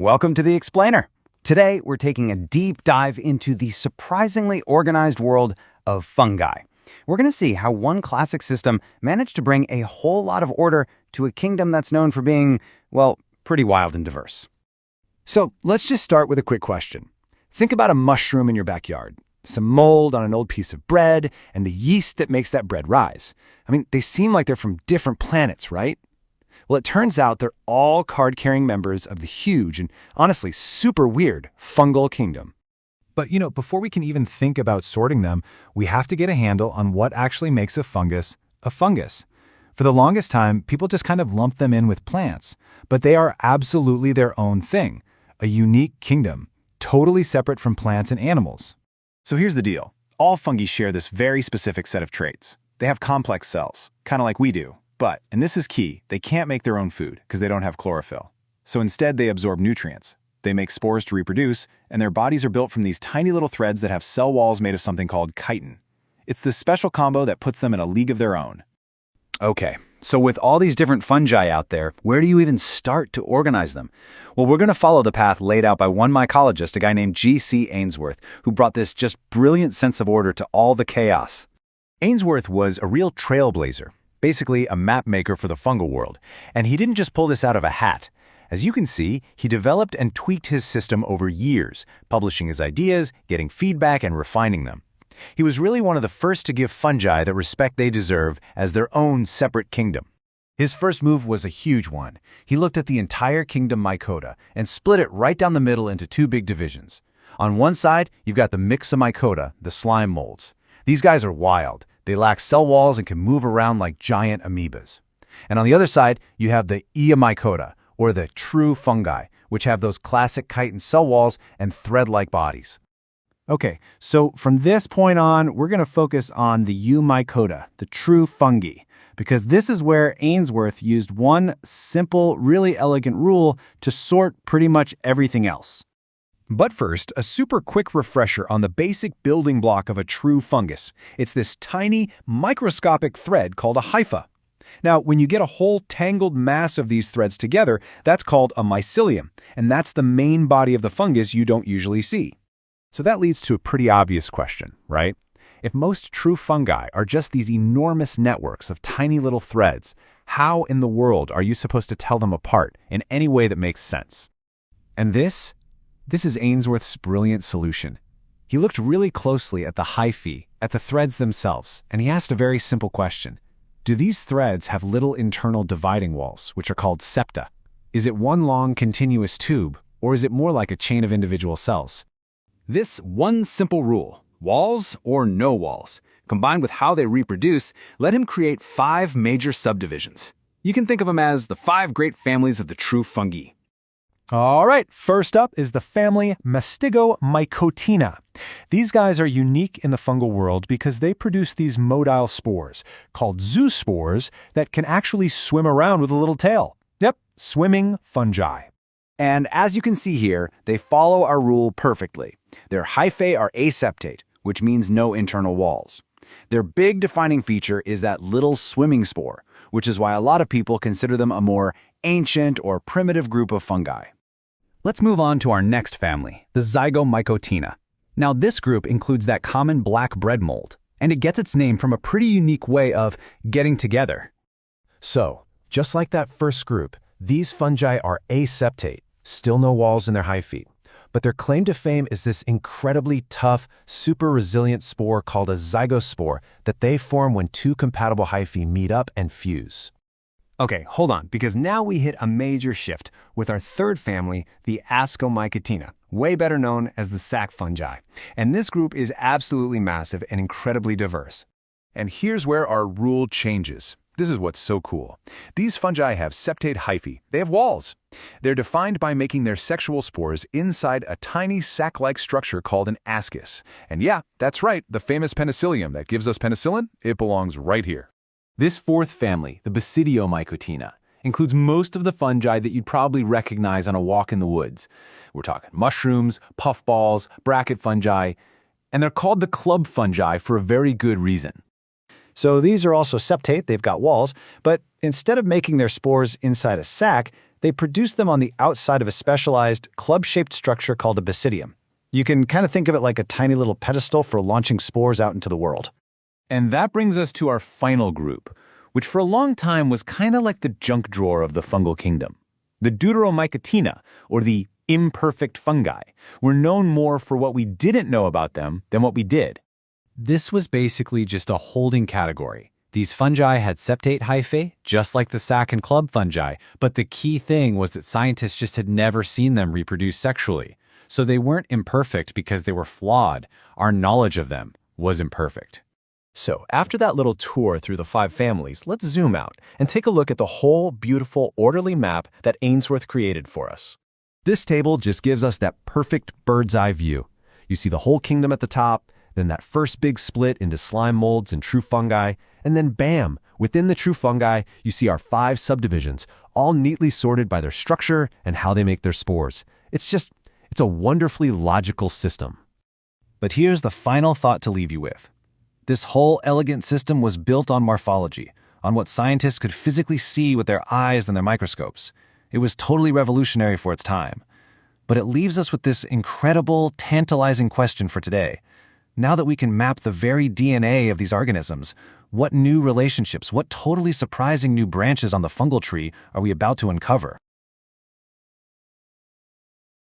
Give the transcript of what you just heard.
Welcome to The Explainer. Today, we're taking a deep dive into the surprisingly organized world of fungi. We're going to see how one classic system managed to bring a whole lot of order to a kingdom that's known for being, well, pretty wild and diverse. So let's just start with a quick question. Think about a mushroom in your backyard, some mold on an old piece of bread, and the yeast that makes that bread rise. They seem like they're from different planets, right? Well, it turns out they're all card-carrying members of the huge and honestly super weird fungal kingdom. But before we can even think about sorting them, we have to get a handle on what actually makes a fungus a fungus. For the longest time, people just kind of lumped them in with plants, but they are absolutely their own thing, a unique kingdom, totally separate from plants and animals. So here's the deal. All fungi share this very specific set of traits. They have complex cells, kind of like we do. But, and this is key, they can't make their own food because they don't have chlorophyll. So instead, they absorb nutrients. They make spores to reproduce, and their bodies are built from these tiny little threads that have cell walls made of something called chitin. It's this special combo that puts them in a league of their own. Okay, so with all these different fungi out there, where do you even start to organize them? Well, we're going to follow the path laid out by one mycologist, a guy named G.C. Ainsworth, who brought this just brilliant sense of order to all the chaos. Ainsworth was a real trailblazer, basically a map maker for the fungal world, and he didn't just pull this out of a hat. As you can see, he developed and tweaked his system over years, publishing his ideas, getting feedback, and refining them. He was really one of the first to give fungi the respect they deserve as their own separate kingdom. His first move was a huge one. He looked at the entire kingdom Mycota and split it right down the middle into two big divisions. On one side, you've got the Myxomycota, the slime molds. These guys are wild. They lack cell walls and can move around like giant amoebas. And on the other side, you have the Eomycota, or the true fungi, which have those classic chitin cell walls and thread-like bodies. Okay, so from this point on, we're going to focus on the Eumycota, the true fungi, because this is where Ainsworth used one simple, really elegant rule to sort pretty much everything else. But first, a super quick refresher on the basic building block of a true fungus. It's this tiny, microscopic thread called a hypha. Now, when you get a whole tangled mass of these threads together, that's called a mycelium, and that's the main body of the fungus you don't usually see. So that leads to a pretty obvious question, right? If most true fungi are just these enormous networks of tiny little threads, how in the world are you supposed to tell them apart in any way that makes sense? And this is Ainsworth's brilliant solution. He looked really closely at the hyphae, at the threads themselves, and he asked a very simple question. Do these threads have little internal dividing walls, which are called septa? Is it one long continuous tube, or is it more like a chain of individual cells? This one simple rule, walls or no walls, combined with how they reproduce, let him create 5 major subdivisions. You can think of them as the 5 great families of the true fungi. All right, first up is the family Mastigomycotina. These guys are unique in the fungal world because they produce these motile spores, called zoospores, that can actually swim around with a little tail. Yep, swimming fungi. And as you can see here, they follow our rule perfectly. Their hyphae are aseptate, which means no internal walls. Their big defining feature is that little swimming spore, which is why a lot of people consider them a more ancient or primitive group of fungi. Let's move on to our next family, the Zygomycotina. Now, this group includes that common black bread mold, and it gets its name from a pretty unique way of getting together. So, just like that first group, these fungi are aseptate, still no walls in their hyphae. But their claim to fame is this incredibly tough, super resilient spore called a zygospore that they form when two compatible hyphae meet up and fuse. Okay, hold on, because now we hit a major shift with our third family, the Ascomycotina, way better known as the sac fungi. And this group is absolutely massive and incredibly diverse. And here's where our rule changes. This is what's so cool. These fungi have septate hyphae. They have walls. They're defined by making their sexual spores inside a tiny sac-like structure called an ascus. And yeah, that's right, the famous penicillium that gives us penicillin, it belongs right here. This fourth family, the Basidiomycotina, includes most of the fungi that you'd probably recognize on a walk in the woods. We're talking mushrooms, puffballs, bracket fungi, and they're called the club fungi for a very good reason. So these are also septate, they've got walls, but instead of making their spores inside a sac, They produce them on the outside of a specialized, club-shaped structure called a basidium. You can kind of think of it like a tiny little pedestal for launching spores out into the world. And that brings us to our final group, which for a long time was kind of like the junk drawer of the fungal kingdom. The Deuteromycotina, or the imperfect fungi, were known more for what we didn't know about them than what we did. This was basically just a holding category. These fungi had septate hyphae, just like the sac and club fungi, but the key thing was that scientists just had never seen them reproduce sexually. So they weren't imperfect because they were flawed. Our knowledge of them was imperfect. So, after that little tour through the 5 families, let's zoom out and take a look at the whole beautiful, orderly map that Ainsworth created for us. This table just gives us that perfect bird's-eye view. You see the whole kingdom at the top, then that first big split into slime molds and true fungi, and then bam, within the true fungi, you see our 5 subdivisions, all neatly sorted by their structure and how they make their spores. It's a wonderfully logical system. But here's the final thought to leave you with. This whole elegant system was built on morphology, on what scientists could physically see with their eyes and their microscopes. It was totally revolutionary for its time. But it leaves us with this incredible, tantalizing question for today. Now that we can map the very DNA of these organisms, what new relationships, what totally surprising new branches on the fungal tree are we about to uncover?